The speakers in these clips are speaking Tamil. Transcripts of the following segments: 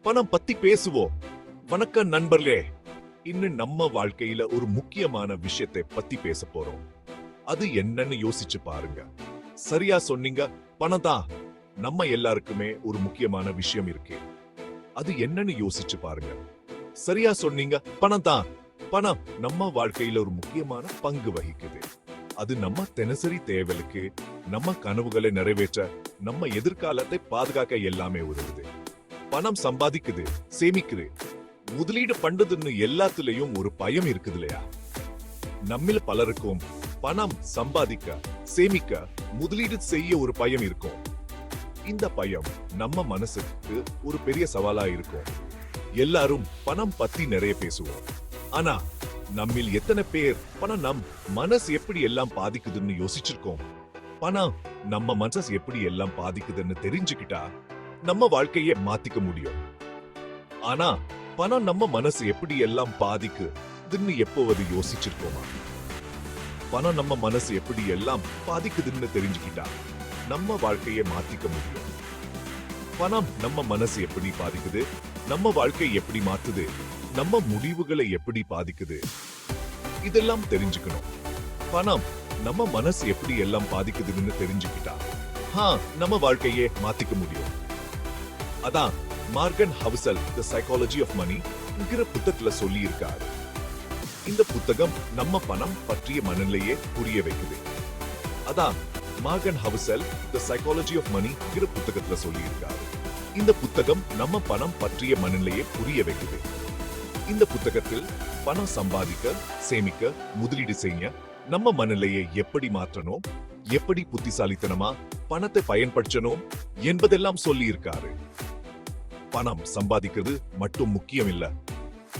பணம் பத்தி பேசுவோம். வணக்கம் நண்பர்களே. இன்னும் நம்ம வாழ்க்கையில ஒரு முக்கியமான விஷயத்தை பத்தி பேச போறோம். அது என்னன்னு யோசிச்சு பாருங்க. சரியா சொன்னீங்க, பணம் தான். நம்ம எல்லாருக்குமே ஒரு முக்கியமான விஷயம் இருக்கு. அது என்னன்னு யோசிச்சு பாருங்க. சரியா சொன்னீங்க, பணம் தான். பணம் நம்ம வாழ்க்கையில ஒரு முக்கியமான பங்கு வகிக்குது. அது நம்ம தினசரி தேவைகளுக்கு, நம்ம கனவுகளை நிறைவேற்ற, நம்ம எதிர்காலத்தை பாதுகாக்க எல்லாமே உதவுது. பணம் சம்பாதிக்குது, சேமிக்குது, முதலீடு பண்றதுன்னு எல்லாத்துலயும் ஒரு பயம் இருக்குது இல்லையா? நம்மில் பலருக்கும் பணம் சம்பாதிக்க, சேமிக்க, முதலீடு செய்ய ஒரு பயம் இருக்கும். இந்த பயம் நம்ம மனசுக்கு ஒரு பெரிய சவாலா இருக்கும். எல்லாரும் பணம் பத்தி நிறைய பேசுவோம். ஆனா நம்மில் எத்தனை பேர் பணம் நம் மனசு எப்படி எல்லாம் பாதிக்குதுன்னு யோசிச்சிருக்கோம்? பணம் நம்ம மனசு எப்படி எல்லாம் பாதிக்குதுன்னு தெரிஞ்சுக்கிட்டா நம்ம வாழ்க்கையை மாத்திக்க முடியும். ஆனா பணம் நம்ம மனசு எப்படி எல்லாம் பாதிக்குதுன்னு எப்போவது யோசிச்சிருக்கோமா? பணம் நம்ம மனசு எப்படி எல்லாம் பாதிக்குதுன்னு தெரிஞ்சுக்கிட்டா நம்ம வாழ்க்கையை மாத்திக்க முடியும். பணம் நம்ம மனசு எப்படி பாதிக்குது, நம்ம வாழ்க்கை எப்படி மாத்துது, நம்ம முடிவுகளை எப்படி பாதிக்குது, இதெல்லாம் தெரிஞ்சுக்கணும். பணம் நம்ம மனசு எப்படி எல்லாம் பாதிக்குதுன்னு தெரிஞ்சுக்கிட்டா நம்ம வாழ்க்கையே மாத்திக்க முடியும். அதான் Morgan Housel the psychology of money என்கிற புத்தகத்துல சொல்லி இருக்காரு. இந்த புத்தகம் நம்ம பணம் பற்றிய மனநிலையை புரிய வைக்குது. அதான் Morgan Housel the psychology of money என்கிற புத்தகத்துல சொல்லி இருக்காரு. இந்த புத்தகம் நம்ம பணம் பற்றிய மனநிலையை புரிய வைக்குது. இந்த புத்தகத்தில் பணம் சம்பாதிக்க, சேமிக்க, முதலீடு செய்ய நம்ம மனநிலையை எப்படி மாற்றணும், எப்படி புத்திசாலித்தனமா பணத்தை பயன்படுத்தணும் என்பதெல்லாம் சொல்லி இருக்காரு. பணம் சம்பாதிக்கிறது மட்டும் முக்கியம் இல்ல,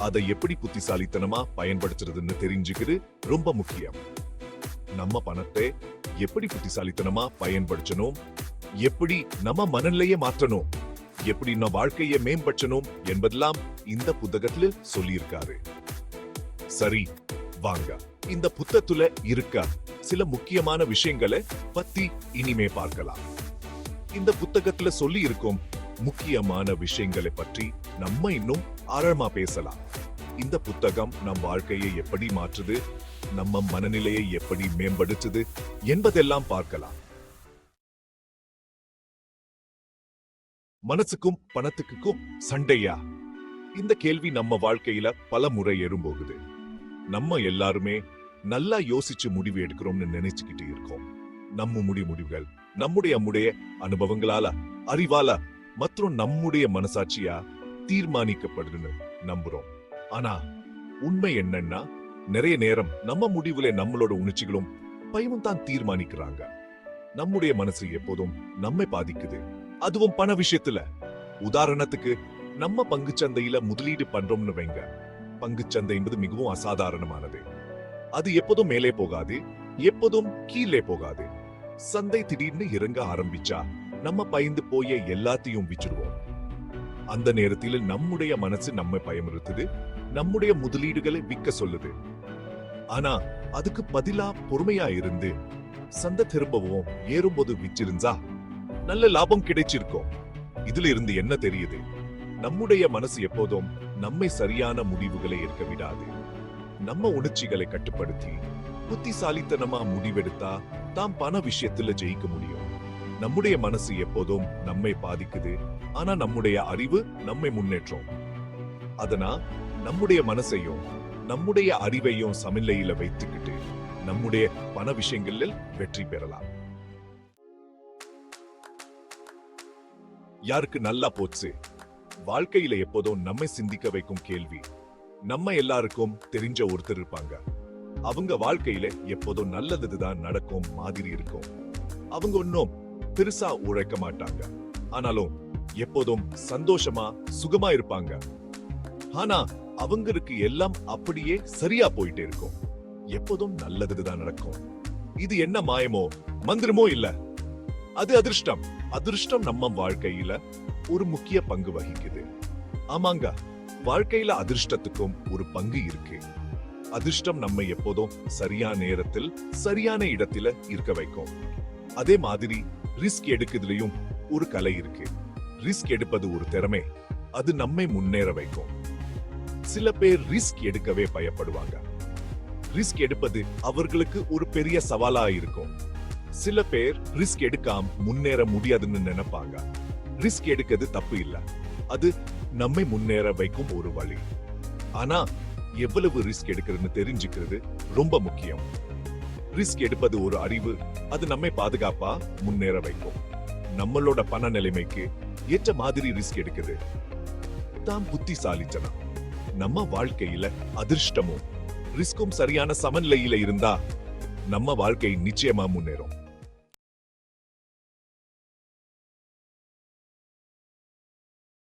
அதை எப்படி புத்திசாலித்தனமா பயன்படுத்துறதுன்னு தெரிஞ்சுக்கிறது ரொம்ப முக்கியம். நம்ம பணத்தை எப்படி புத்திசாலித்தனமா பயன்படுத்தணும், எப்படி நம்ம மனநிலையை மாற்றணும், எப்படி நம்ம வாழ்க்கையை மேம்படுத்தணும் என்பதெல்லாம் இந்த புத்தகத்துல சொல்லியிருக்காரு. சரி, வாங்க இந்த புத்தகத்துல இருக்க சில முக்கியமான விஷயங்களை பத்தி இனிமே பார்க்கலாம். இந்த புத்தகத்துல சொல்லி இருக்கும் முக்கியமான விஷயங்களை பற்றி நம்ம இன்னும் ஆழமா பேசலாம். இந்த புத்தகம் நம் வாழ்க்கையை எப்படி மாற்றுது, நம்ம மனநிலையை எப்படி மேம்படுத்துது என்பதெல்லாம் பார்க்கலாம். மனசுக்கும் பணத்துக்கும் சண்டையா? இந்த கேள்வி நம்ம வாழ்க்கையில பல முறை எழும்போகுது. நம்ம எல்லாருமே நல்லா யோசிச்சு முடிவு எடுக்கிறோம்னு நினைச்சுக்கிட்டு இருக்கோம். நம்ம முடிவுகள் நம்முடைய அனுபவங்களால, அறிவால மற்றும் நம்முடைய மனசாட்சியா தீர்மானிக்கப்படுதுன்னு நம்புறோம். ஆனா உண்மை என்னன்னா, நிறைய நேரம் நம்ம முடிவுல நம்மளோட உணர்ச்சிகளும் பயமும் தான் தீர்மானிக்கிறாங்க. நம்முடைய மனசு எப்போதும் நம்மை பாதிக்குது, அதுவும் பண விஷயத்துல. உதாரணத்துக்கு, நம்ம பங்குச்சந்தையில முதலீடு பண்றோம்னு வைங்க. பங்குச்சந்தை என்பது மிகவும் அசாதாரணமானது. அது எப்போதும் மேலே போகாது, எப்போதும் கீழே போகாது. சந்தை திடீர்னு இறங்க ஆரம்பிச்சா நம்ம பயந்து போய எல்லாத்தையும் விச்சிருவோம். அந்த நேரத்தில் நம்முடைய மனசு நம்மை பயமுறுத்துது, நம்முடைய முதலீடுகளை விற்க சொல்லுது. ஆனா அதுக்கு பதிலா பொறுமையா இருந்து சந்தை திரும்பவும் ஏறும்போது விச்சிருந்தா நல்ல லாபம் கிடைச்சிருக்கும். இதுல இருந்து என்ன தெரியுது? நம்முடைய மனசு எப்போதும் நம்மை சரியான முடிவுகளை எடுக்க விடாது. நம்ம உணர்ச்சிகளை கட்டுப்படுத்தி புத்திசாலித்தனமா முடிவெடுத்தா தாம் பண விஷயத்துல ஜெயிக்க முடியும். நம்முடைய மனசு எப்போதும் நம்மை பாதிக்குது, ஆனா நம்முடைய அறிவு நம்மை முன்னேற்றும். அதனா நம்முடைய மனசையும் நம்முடைய அறிவையும் சமநிலையில வைத்துக்கிட்டு நம்முடைய பண விஷயங்களில் வெற்றி பெறலாம். யாருக்கு நல்லா போச்சு? வாழ்க்கையில எப்போதும் நம்மை சிந்திக்க வைக்கும் கேள்வி. நம்ம எல்லாருக்கும் தெரிஞ்ச ஒருத்தர் இருப்பாங்க. அவங்க வாழ்க்கையில எப்போதும் நல்லதுதான் நடக்கும் மாதிரி இருக்கும். அவங்க ஒன்னும் பெருசா உழைக்க மாட்டாங்க, ஆனாலும் எப்போதும் சந்தோஷமா சுகமா இருப்பாங்க. ஆனா அவங்களுக்கு எல்லாம் அப்படியே சரியா போயிட்டே இருக்கும். எப்போதும் நல்லதுதான் நடக்கும். இது என்ன மாயமோ மந்திரமோ இல்ல, அது அதிர்ஷ்டம். அதிர்ஷ்டம் நம்ம வாழ்க்கையில ஒரு முக்கிய பங்கு வகிக்குது. ஆமாங்க, வாழ்க்கையில அதிர்ஷ்டத்துக்கும் ஒரு பங்கு இருக்கு. அதிர்ஷ்டம் நம்ம எப்போதும் சரியான நேரத்தில் சரியான இடத்துல இருக்க வைக்கும். அதே மாதிரி ரிஸ்க் எடுக்கிறதுலயும் ஒரு கலை இருக்கு. ரிஸ்க் எடுப்பது ஒரு திறமை, அது நம்மை முன்னேற வைக்கும். சில பேர் ரிஸ்க் எடுக்கவே பயப்படுவாங்க. ரிஸ்க் எடுப்பது அவர்களுக்கு ஒரு பெரிய சவாலா இருக்கும். சில பேர் ரிஸ்க் எடுக்காம முன்னேற முடியாதுன்னு நினைப்பாங்க. ரிஸ்க் எடுக்கிறது தப்பு இல்ல. அது நம்மை முன்னேற வைக்கும் ஒரு வழி. ஆனா எவ்வளவு ரிஸ்க் எடுக்கிறதுன்னு தெரிஞ்சுக்கிறது ரொம்ப முக்கியம். ரிஸ்க் எடுப்பது ஒரு அறிவு. அது நம்மை பாதுகாப்பா முன்னேற வைக்கும். நம்மளோட பண நிலைமைக்கு ஏற்ற மாதிரி ரிஸ்க் எடுக்குது தான் புத்திசாலித்தனம். நம்ம வாழ்க்கையில அதிர்ஷ்டமும் ரிஸ்கும் சரியான சமநிலையில இருந்தா நம்ம வாழ்க்கை நிச்சயமா முன்னேறும்.